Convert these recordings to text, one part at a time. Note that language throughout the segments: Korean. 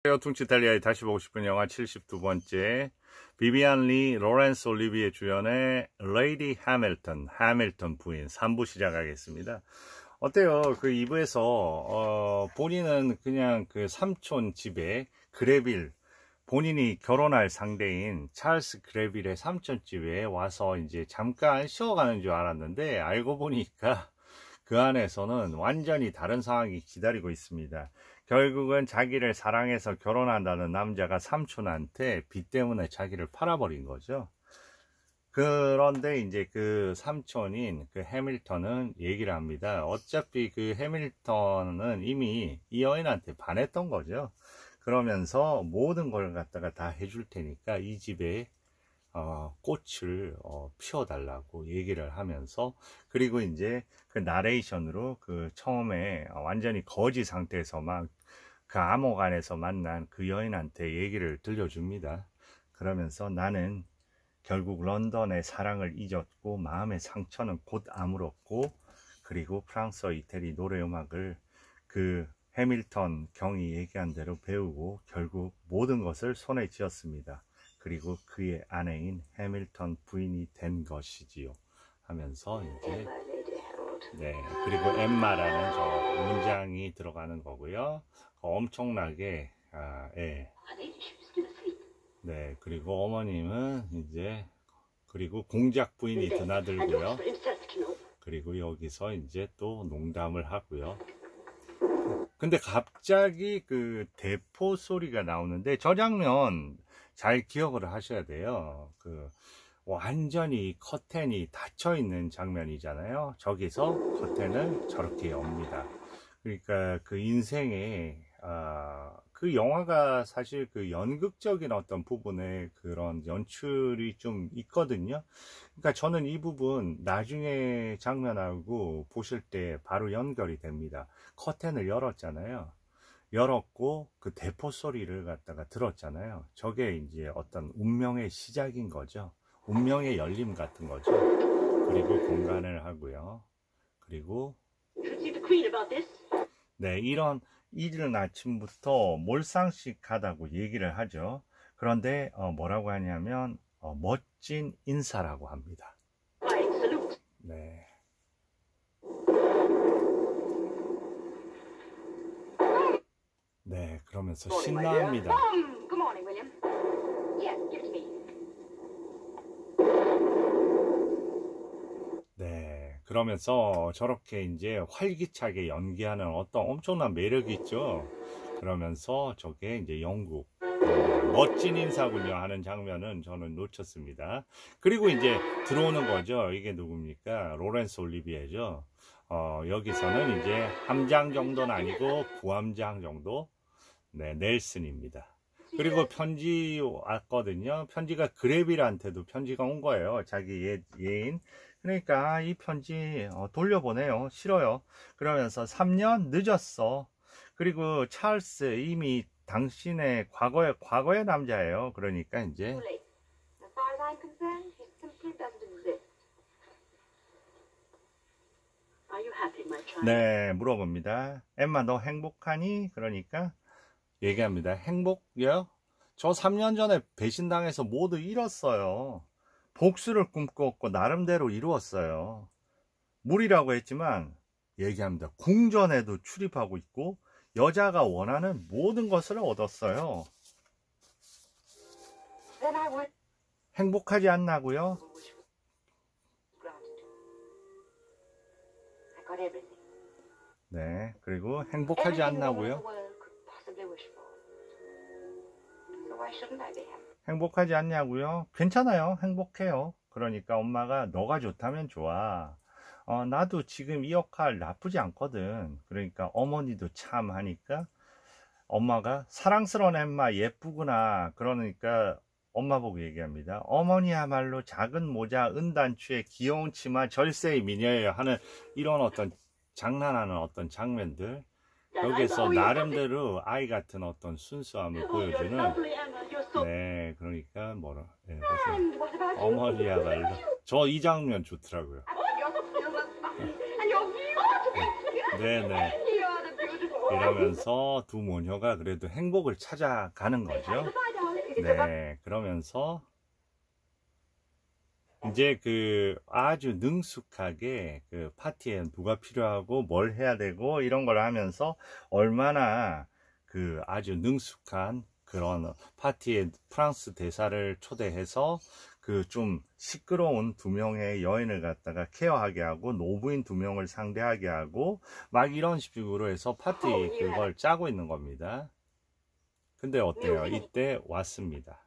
퉁치 이탈리아에 다시 보고 싶은 영화 72번째 비비안 리, 로렌스 올리비에 주연의 레이디 해밀턴 부인 3부 시작하겠습니다. 어때요? 그 2부에서 본인은 그냥 그 삼촌 집에 그레빌, 본인이 결혼할 상대인 찰스 그레빌의 삼촌 집에 와서 이제 잠깐 쉬어가는 줄 알았는데 알고 보니까 그 안에서는 완전히 다른 상황이 기다리고 있습니다. 결국은 자기를 사랑해서 결혼한다는 남자가 삼촌한테 빚 때문에 자기를 팔아버린 거죠. 그런데 이제 그 삼촌인 그 해밀턴은 얘기를 합니다. 어차피 그 해밀턴은 이미 이 여인한테 반했던 거죠. 그러면서 모든 걸 갖다가 다 해줄 테니까 이 집에 꽃을 피워달라고 얘기를 하면서, 그리고 이제 그 나레이션으로 그 처음에 완전히 거지 상태에서 막 그 암흑 안에서 만난 그 여인한테 얘기를 들려줍니다. 그러면서 나는 결국 런던의 사랑을 잊었고 마음의 상처는 곧 아물었고, 그리고 프랑스어, 이태리 노래 음악을 그 해밀턴 경이 얘기한 대로 배우고 결국 모든 것을 손에 쥐었습니다. 그리고 그의 아내인 해밀턴 부인이 된 것이지요 하면서 이제 그리고 엠마라는 저 문장이 들어가는 거고요. 엄청나게 그리고 어머님은 이제 그리고 공작 부인이 드나들고요. 그리고 여기서 이제 또 농담을 하고요. 근데 갑자기 그 대포 소리가 나오는데 저 장면 잘 기억을 하셔야 돼요. 그 완전히 커튼이 닫혀 있는 장면이잖아요. 저기서 커튼을 저렇게 엽니다. 그러니까 그 인생에 그 영화가 사실 그 연극적인 어떤 부분에 그런 연출이 좀 있거든요. 그러니까 저는 이 부분 나중에 장면하고 보실 때 바로 연결이 됩니다. 커튼을 열었잖아요. 열었고 그 대포 소리를 갖다가 들었잖아요. 저게 이제 어떤 운명의 시작인 거죠. 운명의 열림 같은 거죠. 그리고 공간을 하고요. 그리고 이른 아침부터 몰상식하다고 얘기를 하죠. 그런데 뭐라고 하냐면 멋진 인사라고 합니다. 네. 네, 그러면서 신나합니다. 네, 그러면서 저렇게 이제 활기차게 연기하는 어떤 엄청난 매력이 있죠. 그러면서 저게 이제 영국 멋진 인사군요 하는 장면은 저는 놓쳤습니다. 그리고 이제 들어오는 거죠. 이게 누굽니까? 로렌스 올리비에죠. 여기서는 이제 함장 정도는 아니고 부함장 정도. 네, 넬슨입니다. 그리고 편지 왔거든요. 편지가 그레빌한테도 편지가 온 거예요. 자기 예인. 그러니까 이 편지 돌려보내요. 싫어요. 그러면서 3년 늦었어. 그리고 찰스 이미 당신의 과거의 남자예요. 그러니까 이제 네, 물어봅니다. 엠마 너 행복하니? 그러니까 얘기합니다. 행복이요? 저 3년 전에 배신당해서 모두 잃었어요. 복수를 꿈꿨고 나름대로 이루었어요. 무리라고 했지만 얘기합니다. 궁전에도 출입하고 있고 여자가 원하는 모든 것을 얻었어요. 행복하지 않나고요? 네, 그리고 행복하지 않나고요? 행복하지 않냐고요? 괜찮아요. 행복해요. 그러니까 엄마가 너가 좋다면 좋아. 나도 지금 이 역할 나쁘지 않거든. 그러니까 어머니도 참 하니까 엄마가 사랑스러운 엠마 예쁘구나. 그러니까 엄마 보고 얘기합니다. 어머니야말로 작은 모자, 은단추에 귀여운 치마, 절세의 미녀예요 하는 이런 어떤 장난하는 어떤 장면들. 여기서 나름대로 아이 같은 어떤 순수함을 보여주는 네, 그러니까 어머니야말로 저 이 장면 좋더라고요. 네네. 이러면서 두 모녀가 그래도 행복을 찾아가는 거죠. 네, 그러면서 이제 그 아주 능숙하게 그 파티에 누가 필요하고 뭘 해야 되고 이런 걸 하면서 얼마나 그 아주 능숙한 그런 파티에 프랑스 대사를 초대해서 그 좀 시끄러운 두 명의 여인을 갖다가 케어하게 하고 노부인 두 명을 상대하게 하고 막 이런 식으로 해서 파티 그걸 짜고 있는 겁니다. 근데 어때요? 이때 왔습니다.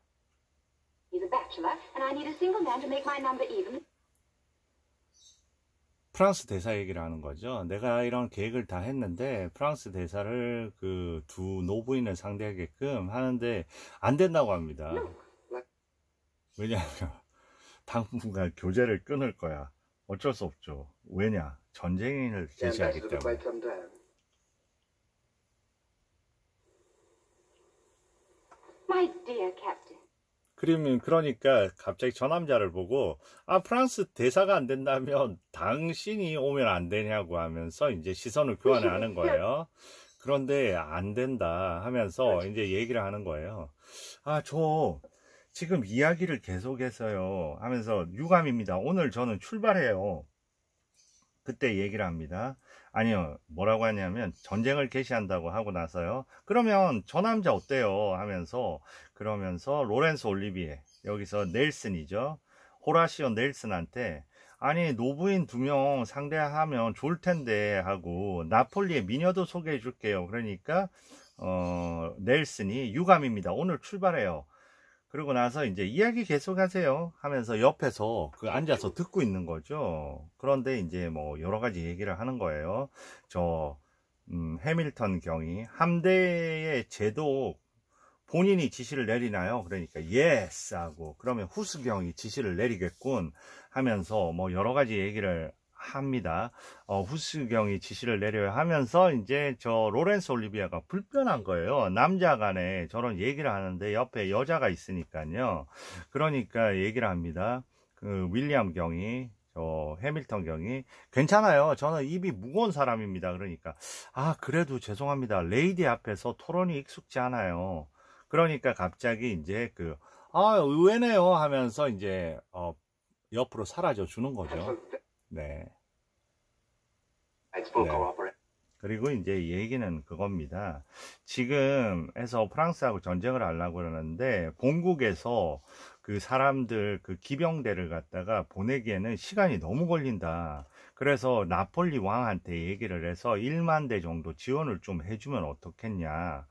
He's a bachelor, and I need a single man to make my number even. 프랑스 대사 얘기를 하는 거죠. 내가 이런 계획을 다 했는데 프랑스 대사를 그 두 노부인을 상대하게끔 하는데 안 된다고 합니다. 왜냐하면 당분간 교제를 끊을 거야. 어쩔 수 없죠. 왜냐? 전쟁을 제시하기 때문에. My dear Captain. 그러니까 갑자기 저 남자를 보고 프랑스 대사가 안 된다면 당신이 오면 안 되냐고 하면서 이제 시선을 교환을 하는 거예요. 그런데 안 된다 하면서 이제 얘기를 하는 거예요. 저 지금 이야기를 계속해서요 하면서 유감입니다. 오늘 저는 출발해요. 그때 얘기를 합니다. 아니요, 뭐라고 하냐면 전쟁을 개시한다고 하고 나서요. 그러면 저 남자 어때요? 하면서 그러면서 로렌스 올리비에, 여기서 넬슨이죠. 호라시오 넬슨한테 아니 노부인 두 명 상대하면 좋을 텐데 하고 나폴리의 미녀도 소개해 줄게요. 그러니까 넬슨이 유감입니다. 오늘 출발해요. 그러고 나서 이제 이야기 계속하세요 하면서 옆에서 그 앉아서 듣고 있는 거죠. 그런데 이제 뭐 여러 가지 얘기를 하는 거예요. 해밀턴 경이 함대의 제도 본인이 지시를 내리나요? 그러니까 yes 하고 그러면 후스 경이 지시를 내리겠군 하면서 뭐 여러 가지 얘기를 합니다. 후스 경이 지시를 내려야 하면서 이제 저 로렌스 올리비아가 불편한 거예요. 남자 간에 저런 얘기를 하는데 옆에 여자가 있으니까요. 그러니까 얘기를 합니다. 그 윌리엄 경이 해밀턴 경이 괜찮아요. 저는 입이 무거운 사람입니다. 그러니까 그래도 죄송합니다. 레이디 앞에서 토론이 익숙지 않아요. 그러니까 갑자기 이제 의외네요 하면서 이제 옆으로 사라져 주는 거죠. 네. 그리고 이제 얘기는 그겁니다. 지금 해서 프랑스하고 전쟁을 하려고 그러는데 본국에서 그 사람들 그 기병대를 갖다가 보내기에는 시간이 너무 걸린다. 그래서 나폴리 왕한테 얘기를 해서 1만 대 정도 지원을 좀 해주면 어떻겠냐.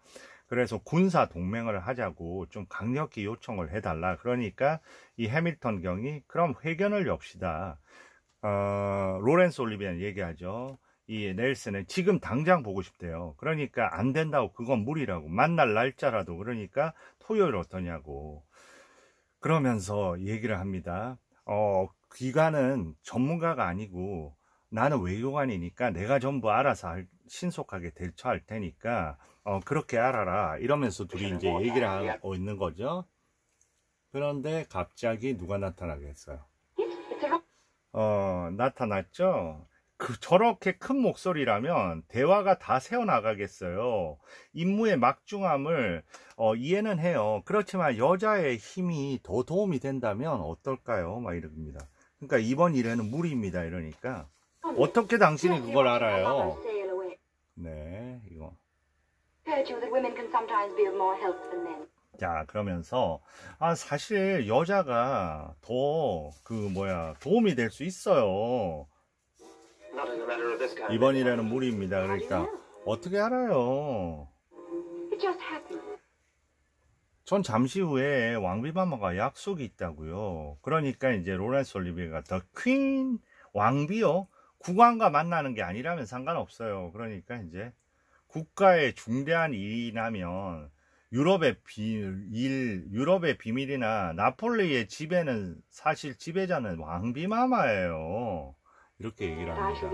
그래서 군사 동맹을 하자고 좀 강력히 요청을 해달라. 그러니까 이 해밀턴 경이 그럼 회견을 엽시다. 로렌스 올리비아는 얘기하죠. 이 넬슨은 지금 당장 보고 싶대요. 그러니까 안 된다고, 그건 무리라고. 만날 날짜라도, 그러니까 토요일 어떠냐고. 그러면서 얘기를 합니다. 기관은 전문가가 아니고 나는 외교관이니까 내가 전부 알아서 신속하게 대처할 테니까 그렇게 알아라. 이러면서 둘이 이제 얘기를 하고 있는 거죠. 그런데 갑자기 누가 나타나겠어요? 나타났죠? 저렇게 큰 목소리라면 대화가 다 새어나가겠어요. 임무의 막중함을 이해는 해요. 그렇지만 여자의 힘이 더 도움이 된다면 어떨까요? 막 이럽니다. 그러니까 이번 일에는 무리입니다. 이러니까 어떻게 당신이 그걸 알아요? 네, 이거. 자, 그러면서 사실 여자가 더 도움이 될 수 있어요. 이번 일에는 무리입니다. 그러니까 어떻게 알아요? 전 잠시 후에 왕비마마가 약속이 있다고요. 그러니까 이제 로렌스 올리비아가 더 퀸 왕비요? 국왕과 만나는 게 아니라면 상관없어요. 그러니까 이제 국가의 중대한 일이 나면 유럽의 비밀이나 나폴리의 지배는 사실 지배자는 왕비마마예요. 이렇게 얘기를 합니다.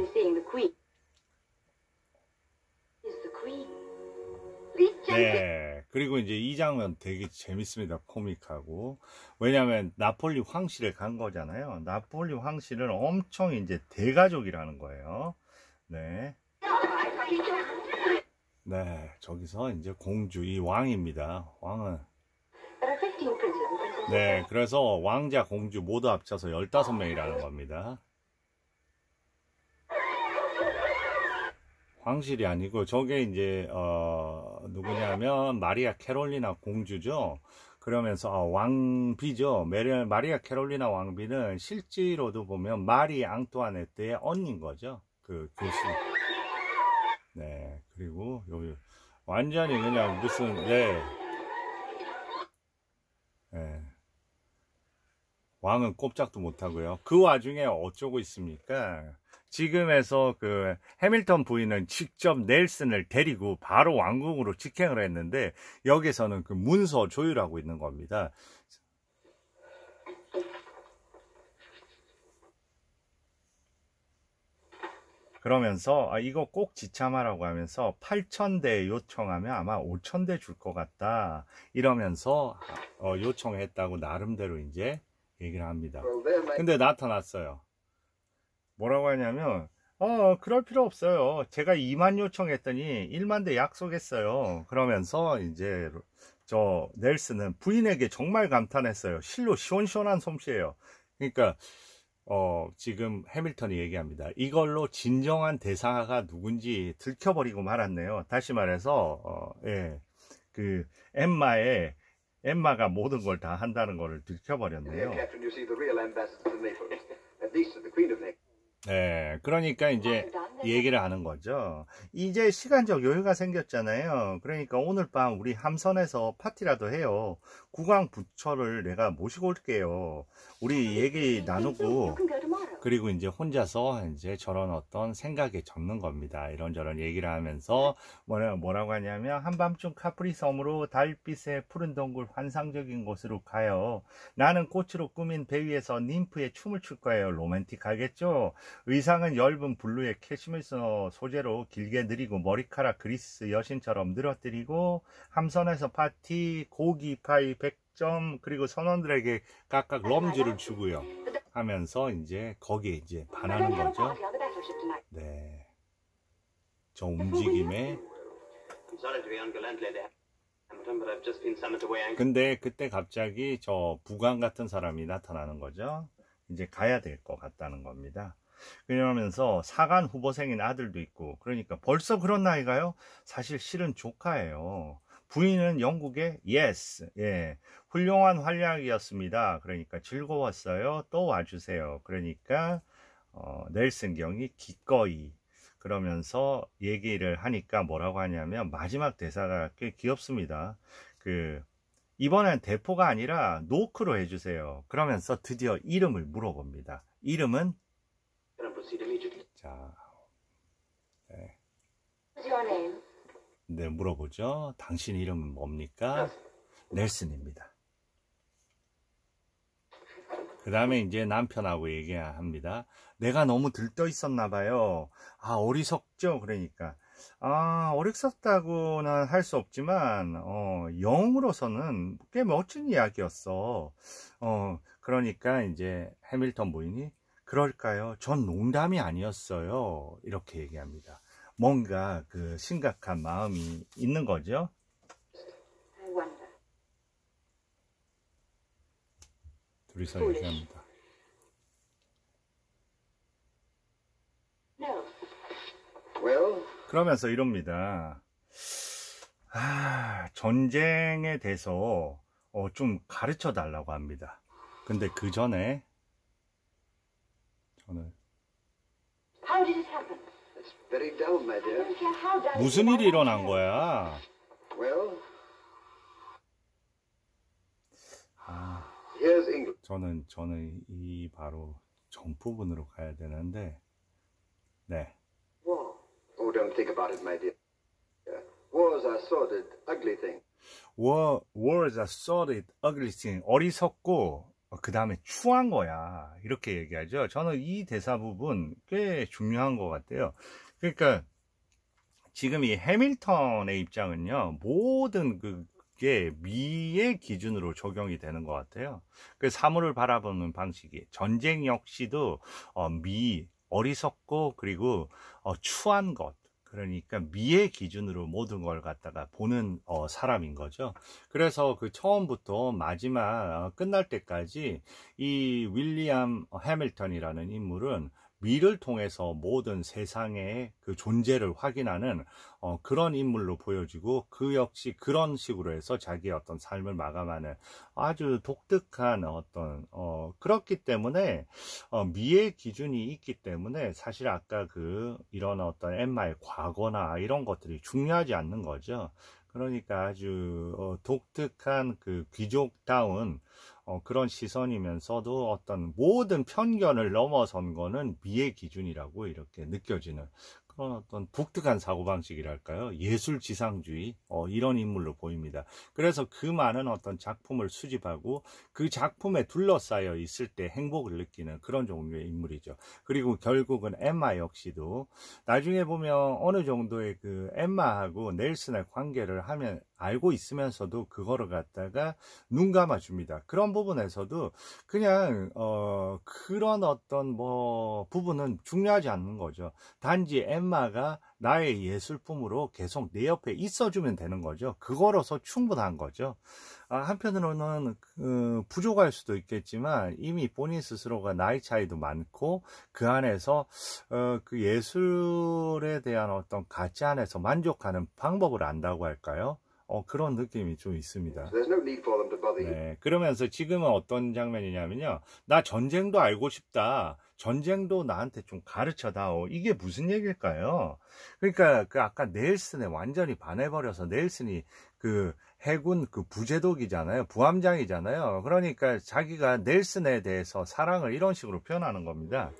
네, 그리고 이제 이 장면 되게 재밌습니다. 코믹하고. 왜냐하면 나폴리 황실에 간 거잖아요. 나폴리 황실은 엄청 이제 대가족이라는 거예요. 네. 네, 저기서 이제 공주, 이 왕입니다. 왕은. There are 15 princes and princesses. 네, 그래서 왕자, 공주 모두 합쳐서 15명이라는 겁니다. 황실이 아니고, 저게 이제, 누구냐면, 마리아 캐롤리나 공주죠. 그러면서, 왕비죠. 마리아 캐롤리나 왕비는 실제로도 보면, 마리 앙뚜아네트의 언니인 거죠. 그 교수. 네, 그리고, 여기, 완전히 그냥 무슨, 네. 네. 왕은 꼼짝도 못하고요. 그 와중에 어쩌고 있습니까? 지금에서 그 해밀턴 부인은 직접 넬슨을 데리고 바로 왕궁으로 직행을 했는데 여기서는 그 문서 조율하고 있는 겁니다. 그러면서 이거 꼭 지참하라고 하면서 8,000대 요청하면 아마 5,000대 줄 것 같다 이러면서 요청했다고 나름대로 이제 얘기를 합니다. 근데 나타났어요. 뭐라고 하냐면 그럴 필요 없어요. 제가 2만 요청했더니 1만 대 약속했어요. 그러면서 이제 저 넬슨은 부인에게 정말 감탄했어요. 실로 시원시원한 솜씨예요. 그러니까 지금 해밀턴이 얘기합니다. 이걸로 진정한 대사가 누군지 들켜버리고 말았네요. 다시 말해서 예, 그 엠마가 모든 걸 다 한다는 걸 들켜버렸네요. 네, 그러니까 이제 얘기를 하는 거죠. 이제 시간적 여유가 생겼잖아요. 그러니까 오늘 밤 우리 함선에서 파티라도 해요. 국왕 부처를 내가 모시고 올게요. 우리 얘기 나누고 그리고 이제 혼자서 이제 저런 어떤 생각에 적는 겁니다. 이런저런 얘기를 하면서 뭐라고 하냐면 한밤중 카프리 섬으로 달빛의 푸른 동굴 환상적인 곳으로 가요. 나는 꽃으로 꾸민 배 위에서 ним프의 춤을 출 거예요. 로맨틱하겠죠? 의상은 엷은 블루의 캐시미어 소재로 길게 느리고 머리카락 그리스 여신처럼 늘어뜨리고 함선에서 파티 고기 파이 100점 그리고 선원들에게 각각 럼주를 주고요 하면서 이제 거기에 이제 반하는 거죠. 네, 저 움직임에. 근데 그때 갑자기 저 부관 같은 사람이 나타나는 거죠. 이제 가야 될 것 같다는 겁니다. 그러면서 사관 후보생인 아들도 있고, 그러니까 벌써 그런 나이가요? 사실 실은 조카예요. 부인은 영국의 yes, 예, 훌륭한 활약이었습니다. 그러니까 즐거웠어요. 또 와주세요. 그러니까 넬슨 경이 기꺼이 그러면서 얘기를 하니까 뭐라고 하냐면 마지막 대사가 꽤 귀엽습니다. 이번엔 대포가 아니라 노크로 해주세요. 그러면서 드디어 이름을 물어봅니다. 이름은 자, 네, 물어보죠. 당신 이름은 뭡니까? 넬슨입니다. 그 다음에 이제 남편하고 얘기합니다. 내가 너무 들떠 있었나 봐요. 어리석죠? 그러니까 어리석다고는 할 수 없지만 영으로서는 꽤 멋진 이야기였어. 그러니까 이제 해밀턴 부인이 그럴까요? 전 농담이 아니었어요. 이렇게 얘기합니다. 뭔가 그 심각한 마음이 있는 거죠. 둘이서 얘기합니다. 그러면서 이럽니다. 전쟁에 대해서 좀 가르쳐 달라고 합니다. 근데 그 전에 저는 무슨 일이 일어난 거야? 저는 이 바로 전 부분으로 가야 되는데, 네. Don't think about it, my dear. Wars are sordid, ugly thing. Wars are sordid, ugly thing. 어리석고 그 다음에 추한 거야. 이렇게 얘기하죠. 저는 이 대사 부분 꽤 중요한 것 같아요. 그러니까 지금 이 해밀턴의 입장은요, 모든 그게 미의 기준으로 적용이 되는 것 같아요. 그 사물을 바라보는 방식이 전쟁 역시도 어리석고 그리고 추한 것, 그러니까 미의 기준으로 모든 걸 갖다가 보는 사람인 거죠. 그래서 그 처음부터 마지막 끝날 때까지 이 윌리엄 해밀턴이라는 인물은 미를 통해서 모든 세상의 그 존재를 확인하는 그런 인물로 보여지고, 그 역시 그런 식으로 해서 자기의 어떤 삶을 마감하는 아주 독특한 어떤 그렇기 때문에 미의 기준이 있기 때문에 사실 아까 그 이런 어떤 엠마의 과거나 이런 것들이 중요하지 않는 거죠. 그러니까 아주 독특한 그 귀족다운 그런 시선이면서도 어떤 모든 편견을 넘어선 거는 미의 기준이라고 이렇게 느껴지는 그런 어떤 독특한 사고방식이랄까요? 예술지상주의 이런 인물로 보입니다. 그래서 그 많은 어떤 작품을 수집하고 그 작품에 둘러싸여 있을 때 행복을 느끼는 그런 종류의 인물이죠. 그리고 결국은 엠마 역시도 나중에 보면 어느 정도의 그 엠마하고 넬슨의 관계를 하면 알고 있으면서도 그거를 갖다가 눈 감아줍니다. 그런 부분에서도 그냥 그런 어떤 부분은 중요하지 않는 거죠. 단지 엠마가 나의 예술품으로 계속 내 옆에 있어주면 되는 거죠. 그거로서 충분한 거죠. 한편으로는 부족할 수도 있겠지만 이미 본인 스스로가 나이 차이도 많고 그 안에서 그 예술에 대한 어떤 가치 안에서 만족하는 방법을 안다고 할까요? 그런 느낌이 좀 있습니다. 네, 그러면서 지금은 어떤 장면이냐면요. 나 전쟁도 알고 싶다. 전쟁도 나한테 좀 가르쳐 다오. 이게 무슨 얘기일까요? 그러니까 그 아까 넬슨에 완전히 반해버려서 넬슨이 그 해군 그 부제독이잖아요. 부함장이잖아요. 그러니까 자기가 넬슨에 대해서 사랑을 이런 식으로 표현하는 겁니다.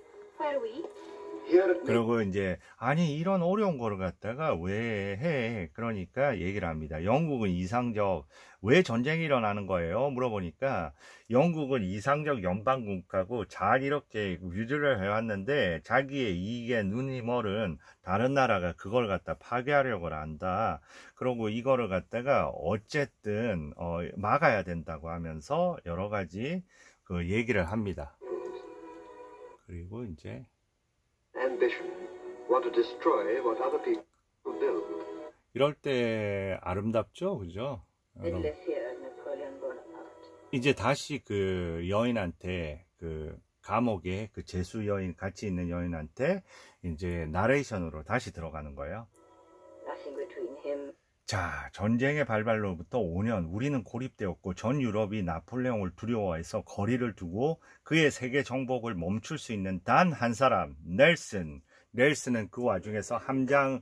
그리고 이제 아니 이런 어려운 거를 갖다가 왜 해? 그러니까 얘기를 합니다. 영국은 이상적, 왜 전쟁이 일어나는 거예요? 물어보니까 영국은 이상적 연방국가고 잘 이렇게 유지를 해왔는데 자기의 이익에 눈이 멀은 다른 나라가 그걸 갖다 파괴하려고 한다. 그리고 이거를 갖다가 어쨌든 막아야 된다고 하면서 여러 가지 그 얘기를 합니다. 그리고 이제 Ambition. Want to destroy what other people build. 이럴 때 아름답죠, 그죠? 이제 다시 그 여인한테 그 감옥에 그 재수 여인 같이 있는 여인한테 이제 나레이션으로 다시 들어가는 거예요. 자, 전쟁의 발발로부터 5년 우리는 고립되었고 전 유럽이 나폴레옹을 두려워해서 거리를 두고 그의 세계 정복을 멈출 수 있는 단 한 사람, 넬슨. 넬슨은 그 와중에서 함장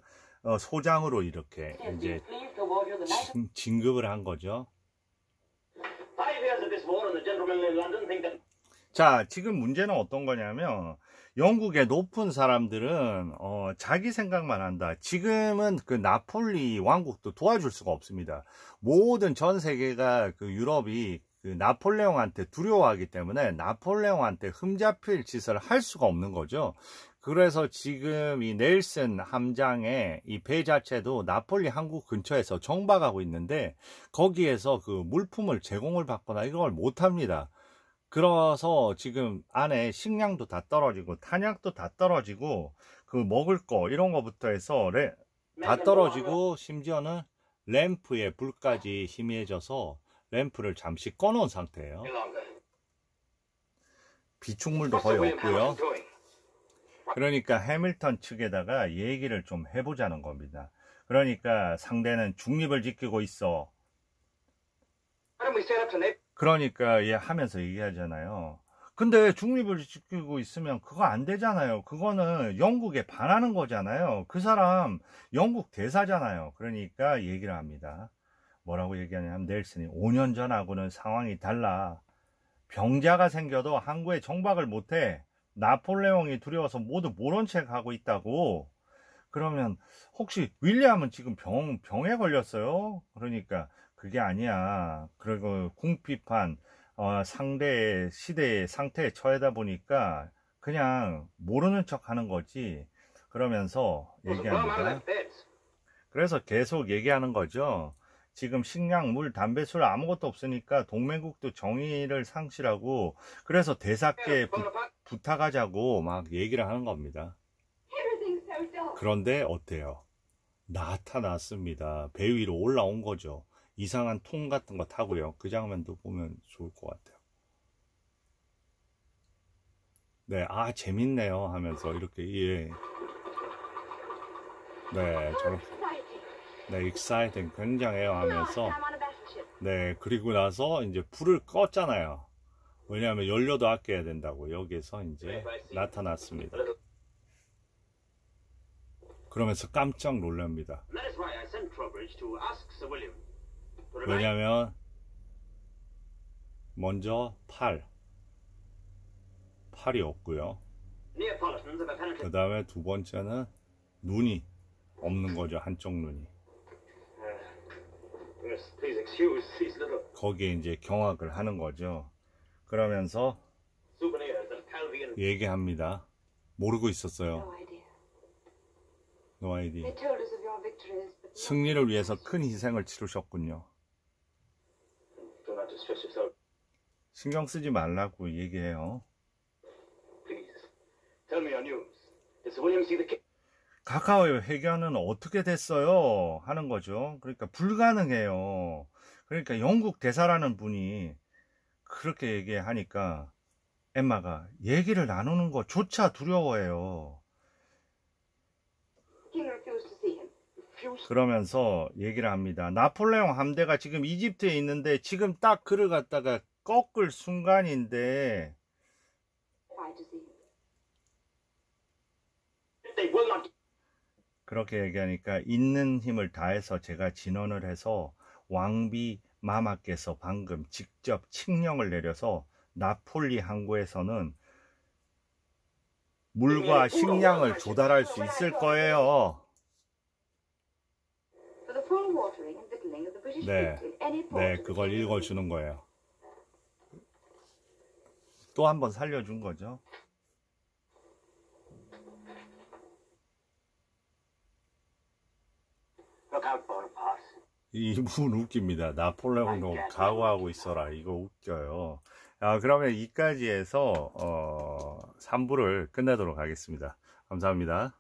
소장으로 이렇게 이제 진급을 한 거죠. 자, 지금 문제는 어떤 거냐면 영국의 높은 사람들은 자기 생각만 한다. 지금은 그 나폴리 왕국도 도와줄 수가 없습니다. 모든 전 세계가 그 유럽이 그 나폴레옹한테 두려워하기 때문에 나폴레옹한테 흠잡힐 짓을 할 수가 없는 거죠. 그래서 지금 이 넬슨 함장의 이 배 자체도 나폴리 항구 근처에서 정박하고 있는데 거기에서 그 물품을 제공을 받거나 이걸 못합니다. 그래서 지금 안에 식량도 다 떨어지고 탄약도 다 떨어지고 그 먹을 거 이런 거부터 해서 다 떨어지고 심지어는 램프에 불까지 희미해져서 램프를 잠시 꺼놓은 상태예요. 비축물도 거의 없고요. 그러니까 해밀턴 측에다가 얘기를 좀 해보자는 겁니다. 그러니까 상대는 중립을 지키고 있어. 그러니까 얘 하면서 얘기하잖아요. 근데 중립을 지키고 있으면 그거 안 되잖아요. 그거는 영국에 반하는 거잖아요. 그 사람 영국 대사잖아요. 그러니까 얘기를 합니다. 뭐라고 얘기하냐면 넬슨이 5년 전하고는 상황이 달라. 병자가 생겨도 항구에 정박을 못해. 나폴레옹이 두려워서 모두 모른 척 하고 있다고. 그러면 혹시 윌리엄은 지금 병에 걸렸어요? 그러니까 그게 아니야. 그리고 궁핍한 상대의 시대의 상태에 처하다 보니까 그냥 모르는 척 하는 거지. 그러면서 얘기합니다. 그래서 계속 얘기하는 거죠. 지금 식량, 물, 담배, 술 아무것도 없으니까 동맹국도 정의를 상실하고 그래서 대사께 부탁하자고 막 얘기를 하는 겁니다. 그런데 어때요? 나타났습니다. 배 위로 올라온 거죠. 이상한 통 같은 거 타고요. 그 장면도 보면 좋을 것 같아요. 네, 아, 재밌네요 하면서 이렇게, 예. 네, 저런, 네, exciting, 굉장해요 하면서, 네, 그리고 나서 이제 불을 껐잖아요. 왜냐하면 연료도 아껴야 된다고 여기에서 이제 나타났습니다. 그러면서 깜짝 놀랍니다. 왜냐하면 먼저 팔이 없고요. 그 다음에 두 번째는 눈이 없는 거죠. 한쪽 눈이. 거기에 이제 경악을 하는 거죠. 그러면서 얘기합니다. 모르고 있었어요. No idea. 승리를 위해서 큰 희생을 치르셨군요. 신경 쓰지 말라고 얘기해요. 카카오의 회견은 어떻게 됐어요? 하는 거죠. 그러니까 불가능해요. 그러니까 영국 대사라는 분이 그렇게 얘기하니까 엠마가 얘기를 나누는 것조차 두려워해요. 그러면서 얘기를 합니다. 나폴레옹 함대가 지금 이집트에 있는데 지금 딱 그를 갖다가 꺾을 순간인데 그렇게 얘기하니까 있는 힘을 다해서 제가 진언을 해서 왕비 마마께서 방금 직접 칙령을 내려서 나폴리 항구에서는 물과 식량을 조달할 수 있을 거예요. 네, 네, 그걸 읽어주는 거예요. 또 한 번 살려준 거죠. 이분 웃깁니다. 나폴레옹도 각오하고 있어라. 이거 웃겨요. 그러면 이까지 해서 3부를 끝내도록 하겠습니다. 감사합니다.